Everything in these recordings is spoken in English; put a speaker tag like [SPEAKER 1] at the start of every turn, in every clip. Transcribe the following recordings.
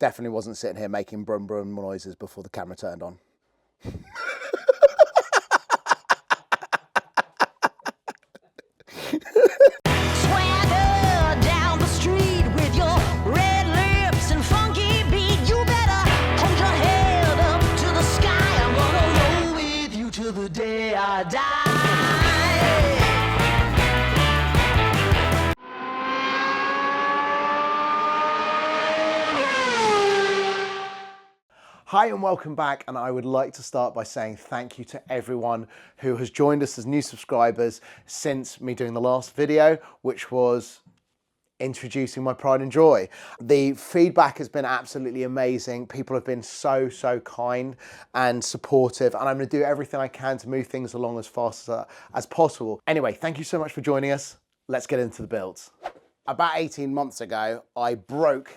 [SPEAKER 1] Definitely wasn't sitting here making brum brum noises before the camera turned on.
[SPEAKER 2] Swagger down the street with your red lips and funky beat. You better hold your head up to the sky. I'm gonna roll with you till the day I die.
[SPEAKER 1] Hi and welcome back, and I would like to start by saying thank you to everyone who has joined us as new subscribers since me doing the last video, which was introducing my pride and joy. The feedback has been absolutely amazing. People have been so kind and supportive, and I'm going to do everything I can to move things along as fast as possible. Anyway, thank you so much for joining us. Let's get into the builds. About 18 months ago, I broke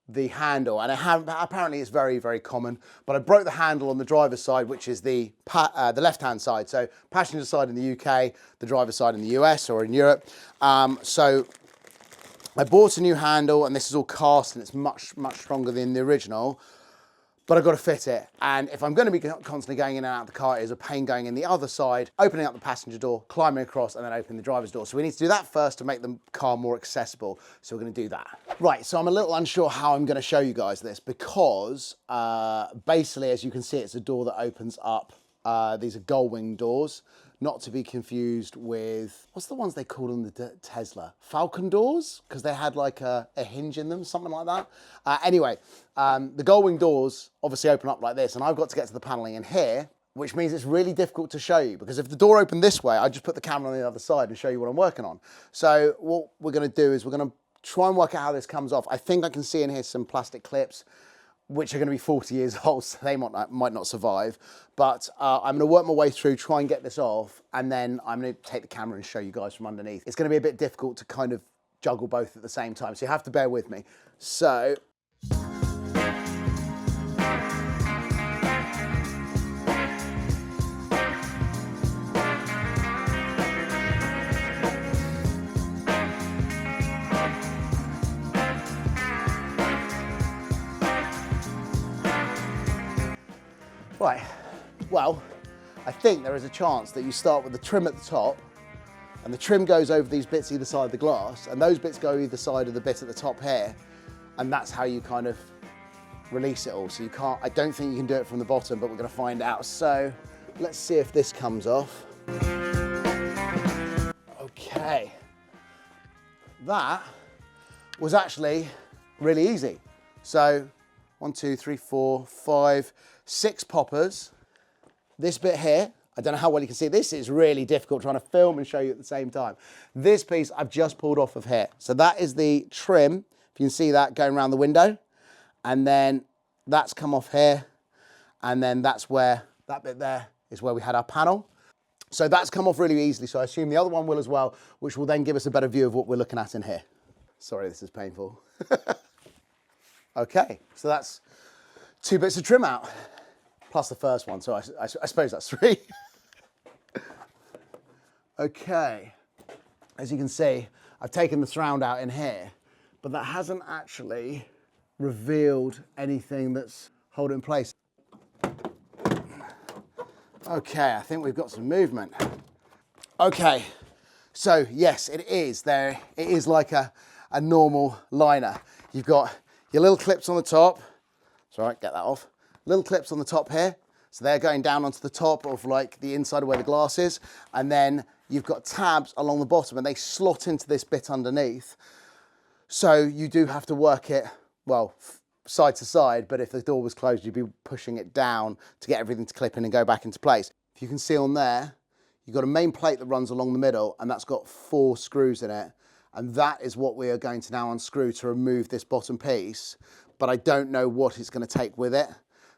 [SPEAKER 1] the handle, and apparently it's very common, but I broke the handle on the driver's side, which is the left-hand side. So passenger side in the UK, the driver's side in the US or in Europe. So I bought a new handle, and this is all cast, and it's much stronger than the original, but I've got to fit it. And if I'm going to be constantly going in and out of the car, it is a pain going in the other side, opening up the passenger door, climbing across, and then opening the driver's door. So we need to do that first to make the car more accessible. So we're going to do that. Right, so I'm a little unsure how I'm going to show you guys this, because basically, as you can see, it's a door that opens up. These are gull wing doors, not to be confused with, what's the ones they call in the Tesla? Falcon doors? Because they had like a hinge in them, something like that. Anyway, the gull wing doors obviously open up like this, and I've got to get to the paneling in here, which means it's really difficult to show you, because if the door opened this way, I just put the camera on the other side and show you what I'm working on. So what we're going to do is we're going to try and work out how this comes off. I think I can see in here some plastic clips, which are going to be 40 years old, so they might not survive. But I'm going to work my way through, try and get this off, and then I'm going to take the camera and show you guys from underneath. It's going to be a bit difficult to kind of juggle both at the same time, so you have to bear with me. So right, well, I think there is a chance that you start with the trim at the top, and the trim goes over these bits either side of the glass, and those bits go either side of the bit at the top here, and that's how you kind of release it all. So you can't, I don't think you can do it from the bottom, but we're going to find out. So let's see if this comes off. Okay, that was actually really easy. So 1, 2, 3, 4, 5, 6 poppers. This bit here, I don't know how well you can see. This is really difficult trying to film and show you at the same time. This piece I've just pulled off of here. So that is the trim, if you can see that going around the window. And then that's come off here. And then that's where, that bit there is where we had our panel. So that's come off really easily. So I assume the other one will as well, which will then give us a better view of what we're looking at in here. Sorry, this is painful. Okay, so that's 2 bits of trim out, plus the first one, so I suppose that's 3. Okay, as you can see, I've taken the surround out in here, but that hasn't actually revealed anything that's holding in place. Okay, I think we've got some movement. Okay, so yes, it is there. It is like a normal liner. You've got your little clips on the top. It's all right, get that off. Little clips on the top here. So they're going down onto the top of like the inside of where the glass is. And then you've got tabs along the bottom, and they slot into this bit underneath. So you do have to work it, well, side to side, but if the door was closed, you'd be pushing it down to get everything to clip in and go back into place. If you can see on there, you've got a main plate that runs along the middle, and that's got 4 screws in it. And that is what we are going to now unscrew to remove this bottom piece, but I don't know what it's going to take with it.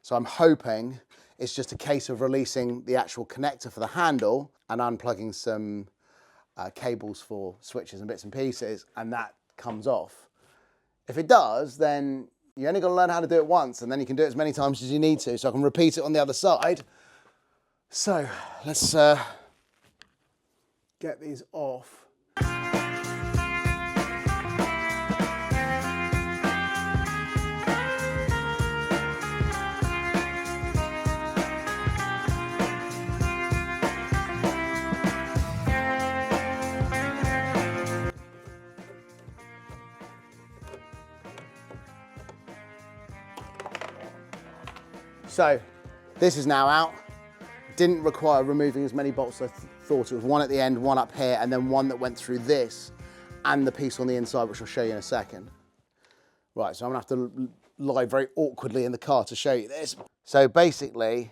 [SPEAKER 1] So I'm hoping it's just a case of releasing the actual connector for the handle and unplugging some cables for switches and bits and pieces, and that comes off. If it does, then you only got to learn how to do it once, and then you can do it as many times as you need to, so I can repeat it on the other side. So let's get these off. So this is now out. Didn't require removing as many bolts as I thought. It was one at the end, one up here, and then one that went through this and the piece on the inside, which I'll show you in a second. Right, so I'm gonna have to lie very awkwardly in the car to show you this. So basically,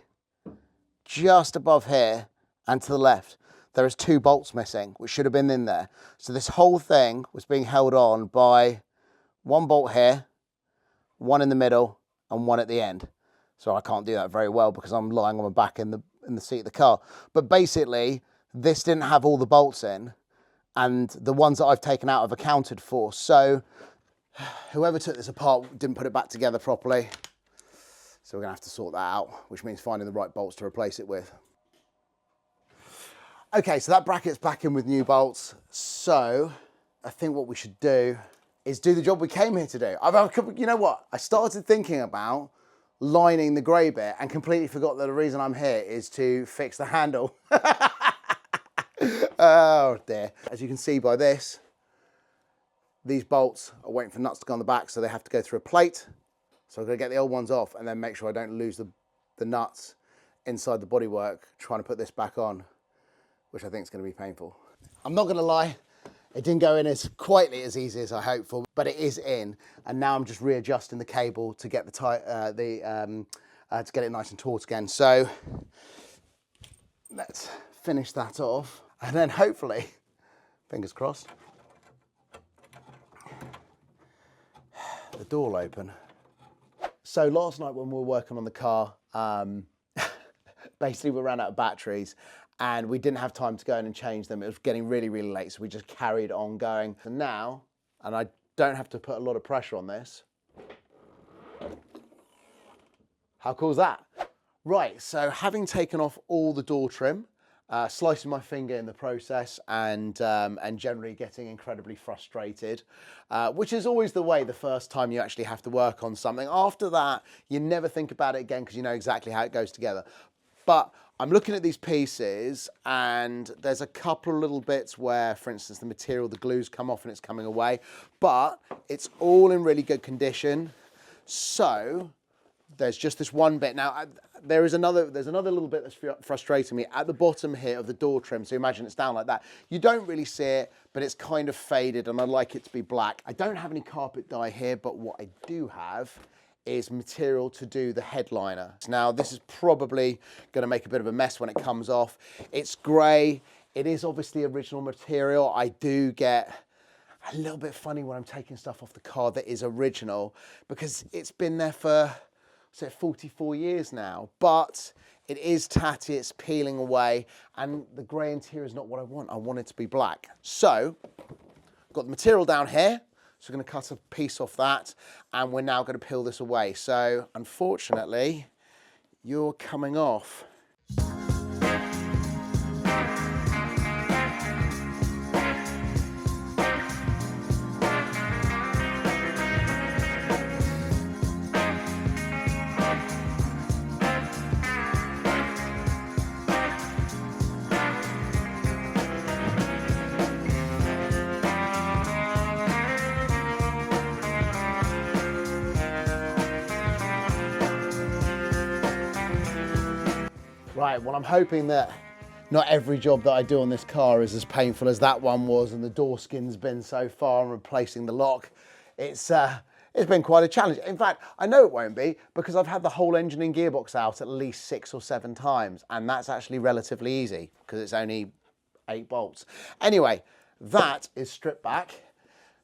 [SPEAKER 1] just above here and to the left, there is 2 bolts missing, which should have been in there. So this whole thing was being held on by 1 bolt here, 1 in the middle, and 1 at the end. So I can't do that very well because I'm lying on my back in the seat of the car. But basically, this didn't have all the bolts in, and the ones that I've taken out I've accounted for. So whoever took this apart didn't put it back together properly. So we're gonna have to sort that out, which means finding the right bolts to replace it with. Okay, so that bracket's back in with new bolts. So I think what we should do is do the job we came here to do. You know what? I started thinking about lining the grey bit and completely forgot that the reason I'm here is to fix the handle. Oh dear. As you can see by this, these bolts are waiting for nuts to go on the back, so they have to go through a plate. So I'm gonna get the old ones off and then make sure I don't lose the nuts inside the bodywork trying to put this back on, which I think is gonna be painful. I'm not gonna lie, it didn't go in as quietly as easy as I hoped for, but it is in, and now I'm just readjusting the cable to get to get it nice and taut again. So let's finish that off, and then hopefully, fingers crossed, the door will open. So last night when we were working on the car, basically we ran out of batteries, and we didn't have time to go in and change them. It was getting really, really late, so we just carried on going. And now, and I don't have to put a lot of pressure on this. How cool is that? Right, so having taken off all the door trim, slicing my finger in the process, and generally getting incredibly frustrated, which is always the way the first time you actually have to work on something. After that, you never think about it again because you know exactly how it goes together. But I'm looking at these pieces, and there's a couple of little bits where, for instance, the material, the glue's come off and it's coming away, but it's all in really good condition. So there's just this one bit. Now, there's another little bit that's frustrating me at the bottom here of the door trim. So imagine it's down like that. You don't really see it, but it's kind of faded, and I'd like it to be black. I don't have any carpet dye here, but what I do have is material to do the headliner. Now, this is probably gonna make a bit of a mess when it comes off. It's grey. It is obviously original material. I do get a little bit funny when I'm taking stuff off the car that is original because it's been there for, say, 44 years now, but it is tatty, it's peeling away, and the grey interior is not what I want. I want it to be black. So, got the material down here. So we're going to cut a piece off that, and we're now going to peel this away. So unfortunately, you're coming off. Right, well, I'm hoping that not every job that I do on this car is as painful as that one was, and the door skin's been so far, and replacing the lock. It's been quite a challenge. In fact, I know it won't be because I've had the whole engine and gearbox out at least 6 or 7 times, and that's actually relatively easy because it's only 8 bolts. Anyway, that is stripped back.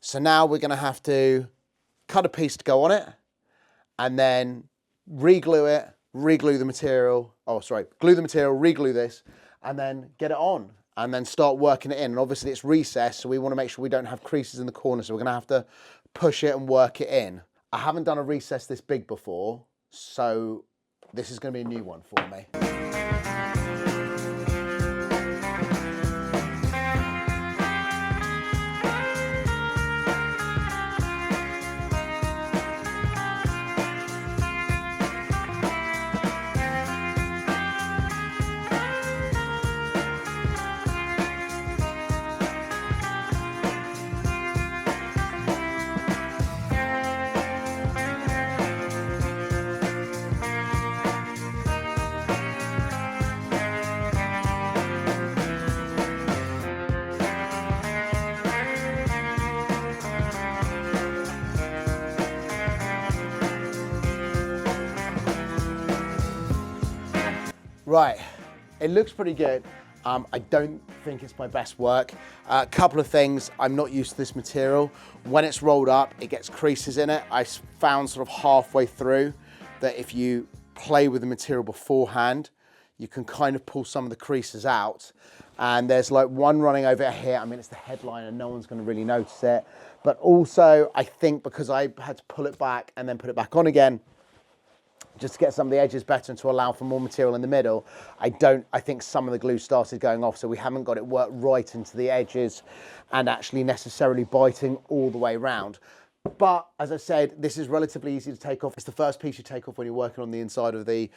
[SPEAKER 1] So now we're gonna have to cut a piece to go on it, and then re-glue it, re-glue the material, glue the material, re-glue this, and then get it on, and then start working it in. And obviously it's recessed, so we want to make sure we don't have creases in the corner, so we're going to have to push it and work it in. I haven't done a recess this big before, so this is going to be a new one for me. Right, it looks pretty good. I don't think it's my best work. A couple of things, I'm not used to this material. When it's rolled up, it gets creases in it. I found sort of halfway through that if you play with the material beforehand, you can kind of pull some of the creases out. And there's like one running over here. I mean, it's the headline and no one's gonna really notice it. But also, I think because I had to pull it back and then put it back on again, just to get some of the edges better and to allow for more material in the middle, I think some of the glue started going off, so we haven't got it worked right into the edges and actually necessarily biting all the way around. But as I said, this is relatively easy to take off. It's the first piece you take off when you're working on the inside of the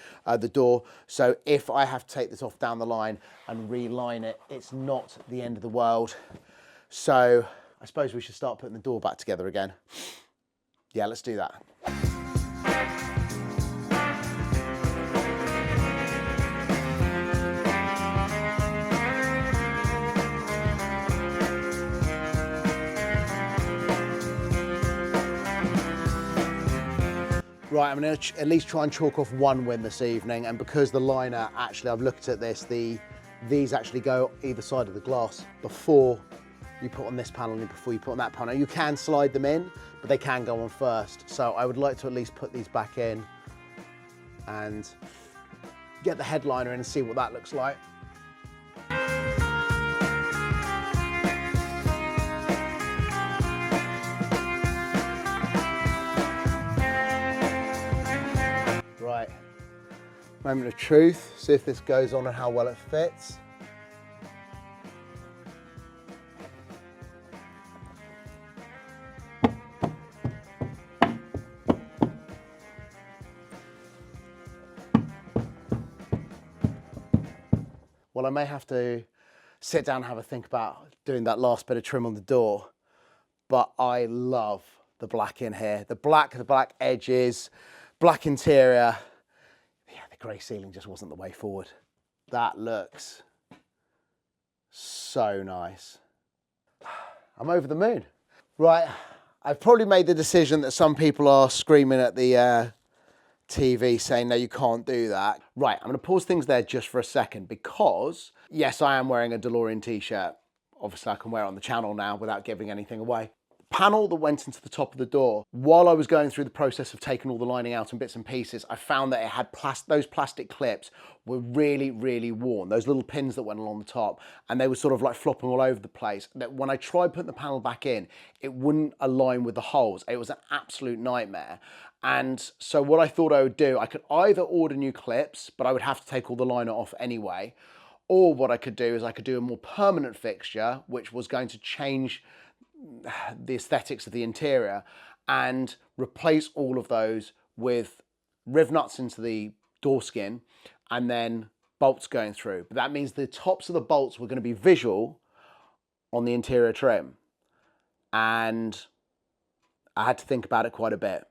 [SPEAKER 1] door. So if I have to take this off down the line and reline it, it's not the end of the world. So I suppose we should start putting the door back together again. Yeah, let's do that. Right, I'm going to at least try and chalk off one win this evening, and because the liner, actually I've looked at this, these actually go either side of the glass before you put on this panel and before you put on that panel. You can slide them in, but they can go on first. So I would like to at least put these back in and get the headliner in and see what that looks like. Right, moment of truth, see if this goes on and how well it fits. Well, I may have to sit down and have a think about doing that last bit of trim on the door, but I love the black in here. The black edges, black interior. Yeah, the grey ceiling just wasn't the way forward. That looks so nice. I'm over the moon. Right, I've probably made the decision that some people are screaming at the TV saying, no, you can't do that. Right, I'm gonna pause things there just for a second because, yes, I am wearing a Delorean t-shirt. Obviously I can wear it on the channel now without giving anything away. Panel that went into the top of the door, while I was going through the process of taking all the lining out in bits and pieces, I found that it had those plastic clips were really, really worn, those little pins that went along the top, and they were sort of like flopping all over the place. That when I tried putting the panel back in, it wouldn't align with the holes. It was an absolute nightmare. And so what I thought I would do, I could either order new clips, but I would have to take all the liner off anyway, or what I could do is I could do a more permanent fixture, which was going to change the aesthetics of the interior and replace all of those with riv nuts into the door skin and then bolts going through. But that means the tops of the bolts were going to be visual on the interior trim, and I had to think about it quite a bit.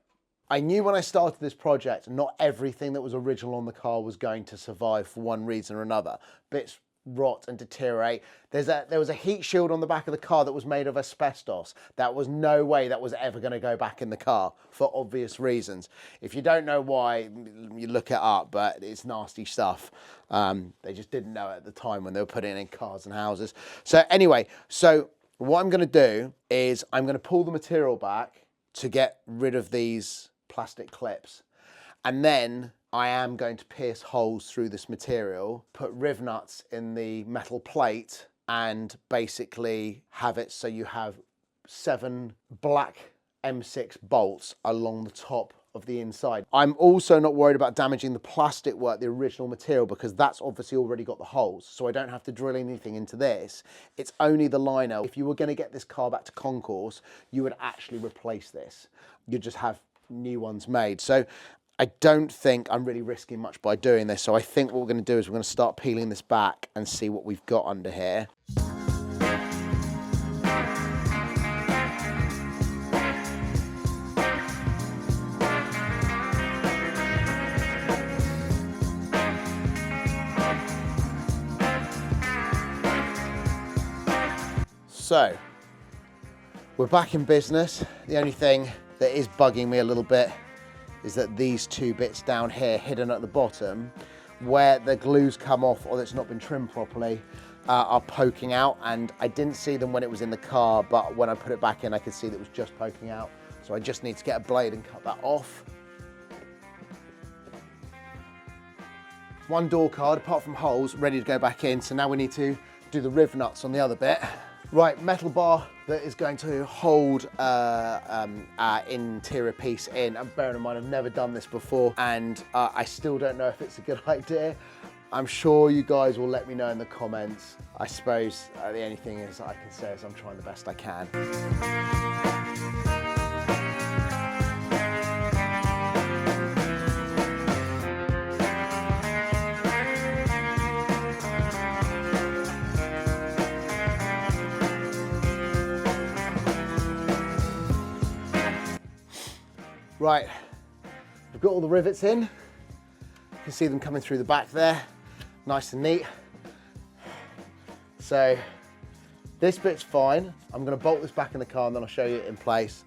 [SPEAKER 1] I knew when I started this project not everything that was original on the car was going to survive for one reason or another. Bits rot and deteriorate. There was a heat shield on the back of the car that was made of asbestos. That was no way that was ever going to go back in the car for obvious reasons. If you don't know why, you look it up, but it's nasty stuff. They just didn't know it at the time when they were putting it in cars and houses. So anyway, so what I'm going to do is I'm going to pull the material back to get rid of these plastic clips, and then I am going to pierce holes through this material, put riv nuts in the metal plate, and basically have it so you have 7 black M6 bolts along the top of the inside. I'm also not worried about damaging the plastic work, the original material, because that's obviously already got the holes, so I don't have to drill anything into this. It's only the liner. If you were going to get this car back to concourse, you would actually replace this. You'd just have new ones made. So I don't think I'm really risking much by doing this. So I think what we're going to do is we're going to start peeling this back and see what we've got under here. So we're back in business. The only thing that is bugging me a little bit is that these 2 bits down here hidden at the bottom where the glue's come off or it's not been trimmed properly are poking out, and I didn't see them when it was in the car, but when I put it back in I could see that it was just poking out. So I just need to get a blade and cut that off. One door card, apart from holes, ready to go back in. So now we need to do the riv nuts on the other bit. Right, metal bar that is going to hold our interior piece in. And bearing in mind, I've never done this before, and I still don't know if it's a good idea. I'm sure you guys will let me know in the comments. I suppose the only thing is I can say is I'm trying the best I can. Right, we've got all the rivets in. You can see them coming through the back there, nice and neat. So this bit's fine. I'm gonna bolt this back in the car and then I'll show you it in place.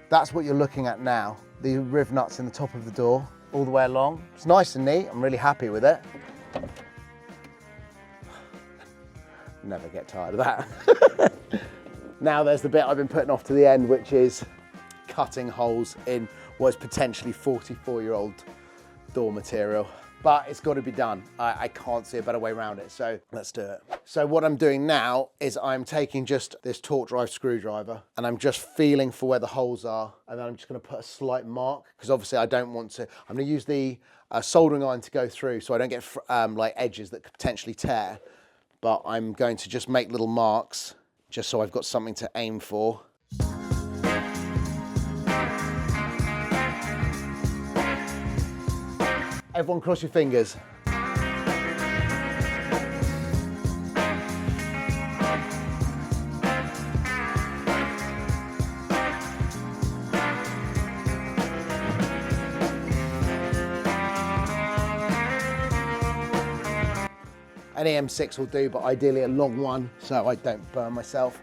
[SPEAKER 1] That's what you're looking at now. The riv nuts in the top of the door, all the way along. It's nice and neat, I'm really happy with it. Never get tired of that. Now there's the bit I've been putting off to the end, which is cutting holes in what is potentially 44-year-old door material. But it's got to be done. I can't see a better way around it, so let's do it. So what I'm doing now is I'm taking just this torque drive screwdriver and I'm just feeling for where the holes are, and then I'm just going to put a slight mark, because obviously I don't want to, I'm going to use the soldering iron to go through so I don't get like edges that could potentially tear, but I'm going to just make little marks just so I've got something to aim for. Everyone cross your fingers. An EM6 will do, but ideally a long one so I don't burn myself.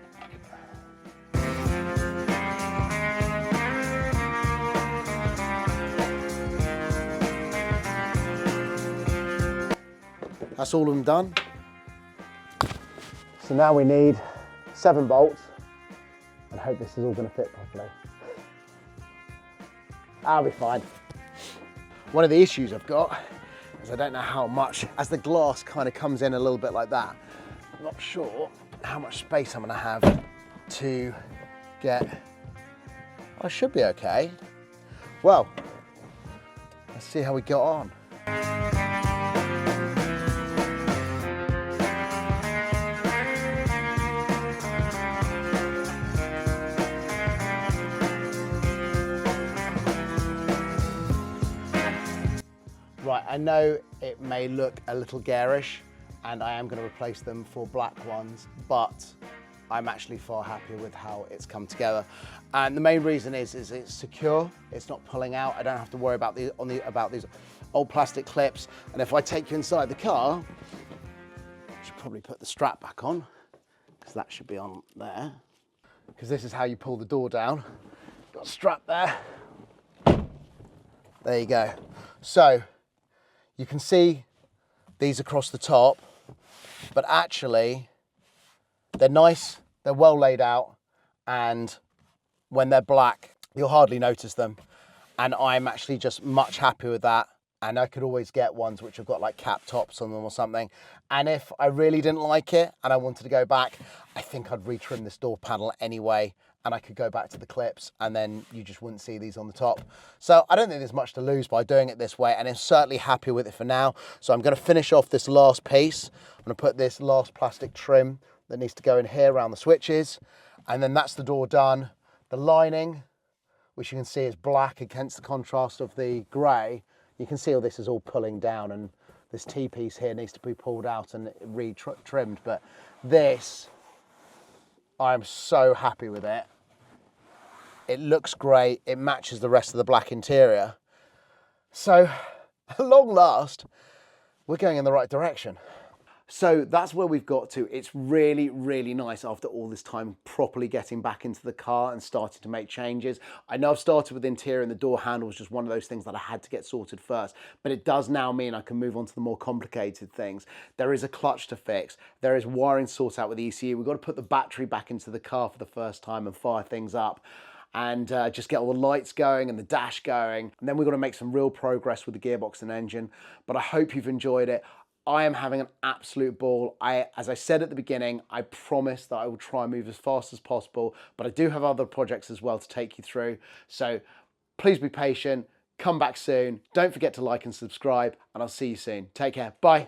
[SPEAKER 1] That's all of them done. So now we need 7 bolts and hope this is all going to fit properly. I'll be fine. One of the issues I've got is I don't know how much, as the glass kind of comes in a little bit like that, I'm not sure how much space I'm going to have to get. I should be okay. Well, let's see how we got on. Right, I know it may look a little garish and I am going to replace them for black ones, but I'm actually far happier with how it's come together. And the main reason is it's secure, it's not pulling out. I don't have to worry about these old plastic clips. And if I take you inside the car, I should probably put the strap back on, because that should be on there. Because this is how you pull the door down. Got a strap there. There you go. So you can see these across the top, but actually they're nice, they're well laid out, and when they're black, you'll hardly notice them. And I'm actually just much happier with that. And I could always get ones which have got like cap tops on them or something. And if I really didn't like it and I wanted to go back, I think I'd retrim this door panel anyway, and I could go back to the clips and then you just wouldn't see these on the top. So I don't think there's much to lose by doing it this way, and I'm certainly happy with it for now. So I'm gonna finish off this last piece. I'm gonna put this last plastic trim that needs to go in here around the switches, and then that's the door done. The lining, which you can see is black against the contrast of the gray, you can see all this is all pulling down, and this T-piece here needs to be pulled out and re-trimmed, but this, I'm so happy with it. It looks great, it matches the rest of the black interior. So, at long last, we're going in the right direction. So that's where we've got to. It's really, really nice after all this time properly getting back into the car and starting to make changes. I know I've started with interior and the door handle was just one of those things that I had to get sorted first, but it does now mean I can move on to the more complicated things. There is a clutch to fix. There is wiring sort out with the ECU. We've got to put the battery back into the car for the first time and fire things up and just get all the lights going and the dash going. And then we've got to make some real progress with the gearbox and engine. But I hope you've enjoyed it. I am having an absolute ball. As I said at the beginning, I promise that I will try and move as fast as possible, but I do have other projects as well to take you through. So please be patient, come back soon. Don't forget to like and subscribe, and I'll see you soon. Take care, bye.